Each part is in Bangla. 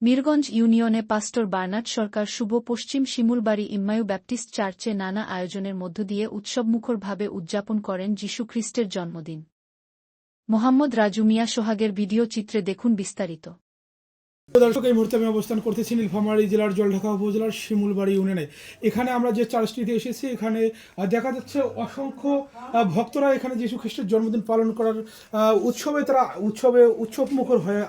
মিরগঞ্জ ইউনিয়নে পাস্টর বার্নার্ড সরকার শুভ পশ্চিম শিমুলবাড়ি ইম্মায়ু ব্যাপটিস্ট চার্চে নানা আয়োজনের মধ্য দিয়ে উৎসবমুখরভাবে উদযাপন করেন যীশুখ্রিস্টের জন্মদিন। মোহাম্মদ রাজু মিয়া সোহাগের ভিডিও চিত্রে দেখুন বিস্তারিত। দর্শক, এই মুহূর্তে আমি অবস্থান করতেছি নীলফামারী জেলার জলঢাকা উপজেলার শিমুলবাড়ি ইউনিয়নে। এখানে আমরা যে চার্চটিতে এসেছি, এখানে দেখা যাচ্ছে অসংখ্য ভক্তরা এখানে যীশু খ্রিস্টের জন্মদিন পালন করার উৎসবমুখর হয়ে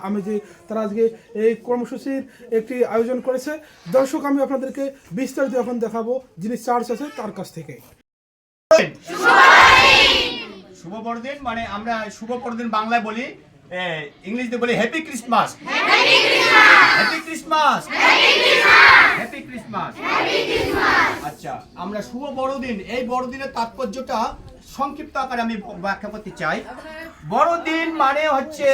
তারা আজকে এই কর্মসূচির একটি আয়োজন করেছে। দর্শক, আমি আপনাদেরকে বিস্তারিত এখন দেখাবো যিনি চার্চ আছে তার কাছ থেকে। শুভ বড়দিন মানে আমরা শুভ বড়দিন বাংলায় বলি, ইংলিশে বলি happy Christmas. Happy Christmas, happy Christmas. আচ্ছা, আমরা শুভ বড়দিন, এই বড়দিনের তাৎপর্যটা সংক্ষিপ্ত আকারে আমি ব্যাখ্যা করতে চাই। বড়দিন মানে হচ্ছে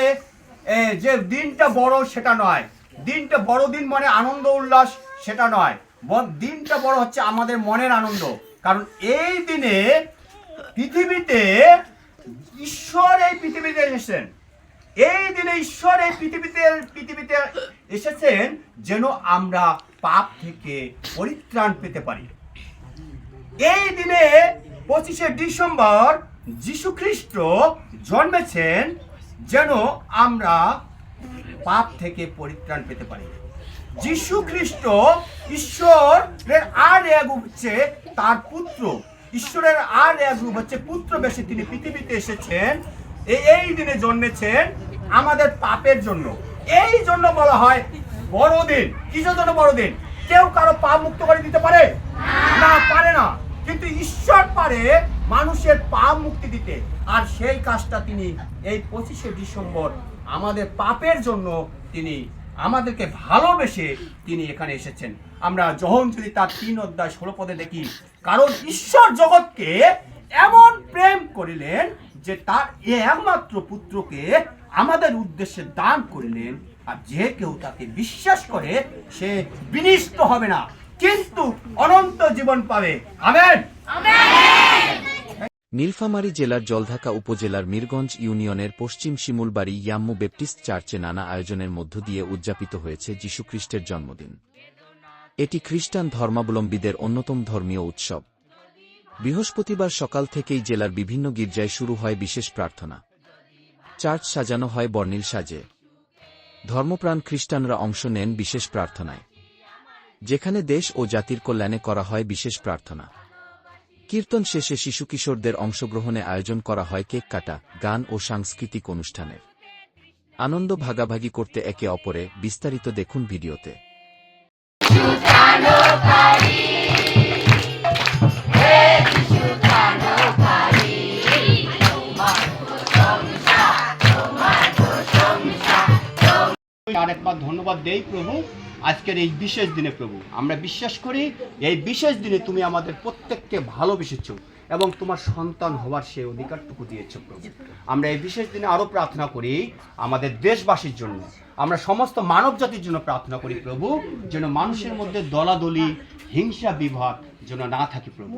যে দিনটা বড় সেটা নয়, দিনটা বড়দিন মানে আনন্দ উল্লাস সেটা নয়, দিনটা বড় হচ্ছে আমাদের মনের আনন্দ। কারণ এই দিনে পৃথিবীতে ঈশ্বর এই পৃথিবীতে এসেছেন, এই দিনে ঈশ্বর এই পৃথিবীতে এসেছেন যেন আমরা পাপ থেকে পরিত্রাণ পেতে পারি। এই দিনে 25শে ডিসেম্বর যীশু খ্রিস্ট জন্মেছেন যেন আমরা পাপ থেকে পরিত্রাণ পেতে পারি। যীশু খ্রিস্ট ঈশ্বরের আর এক রূপ হচ্ছে তার পুত্র, ঈশ্বরের আর এক রূপ হচ্ছে পুত্র বেশে তিনি পৃথিবীতে এসেছেন, এই দিনে জন্মেছেন আমাদের পাপের জন্য। এই জন্য বলা হয় বড়দিন। কিসের জন্য বড়দিন? কেউ কারো পাপ মুক্ত করে দিতে পারে না, পারে না, কিন্তু ঈশ্বর পারে মানুষের পাপ মুক্তি দিতে। আর সেই কাজটা তিনি এই 25শে ডিসেম্বর আমাদের পাপের জন্য তিনি আমাদেরকে ভালোবেসে তিনি এখানে এসেছেন। আমরা যখন যদি তার 3:16 দেখি, কারণ ঈশ্বর জগৎকে এমন প্রেম করিলেন যে তার একমাত্র পুত্রকে আমাদের উদ্দেশ্যে দান করিলেন, আর যে কেউ তাকে বিশ্বাস করে সে বিনষ্ট হবে না, কিন্তু অনন্ত জীবন পাবে। আমেন। নীলফামারী জেলার জলঢাকা উপজেলার মিরগঞ্জ ইউনিয়নের পশ্চিম শিমুলবাড়ি ইয়াম্মু ব্যাপটিস্ট চার্চে নানা আয়োজনের মধ্য দিয়ে উদযাপিত হয়েছে যীশুখ্রিস্টের জন্মদিন। এটি খ্রিস্টান ধর্মাবলম্বীদের অন্যতম ধর্মীয় উৎসব। বৃহস্পতিবার সকাল থেকেই জেলার বিভিন্ন গির্জায় শুরু হয় বিশেষ প্রার্থনা। চার্চ সাজানো হয় বর্ণিল সাজে। ধর্মপ্রাণ খ্রিস্টানরা অংশ নেন বিশেষ প্রার্থনায়, যেখানে দেশ ও জাতির কল্যাণে করা হয় বিশেষ প্রার্থনা। কীর্তন শেষে শিশু কিশোরদের অংশগ্রহণে আয়োজন করা হয় কেক কাটা, গান ও সাংস্কৃতিক অনুষ্ঠানের। আনন্দ ভাগাভাগি করতে একে অপরে। বিস্তারিত দেখুন ভিডিওতে। আরেকবার ধন্যবাদ দেই প্রভু, আজকের এই বিশেষ দিনে। প্রভু, আমরা বিশ্বাস করি এই বিশেষ দিনে তুমি আমাদের প্রত্যেককে ভালোবেসেছো এবং তোমার সন্তান হওয়ার সেই অধিকারটুকু দিয়েছো। প্রভু, আমরা এই বিশেষ দিনে আরো প্রার্থনা করি আমাদের দেশবাসীর জন্য, আমরা সমস্ত মানব জাতির জন্য প্রার্থনা করি প্রভু, যেন মানুষের মধ্যে দলাদলি, হিংসা, বিভাগ যেন না থাকে প্রভু।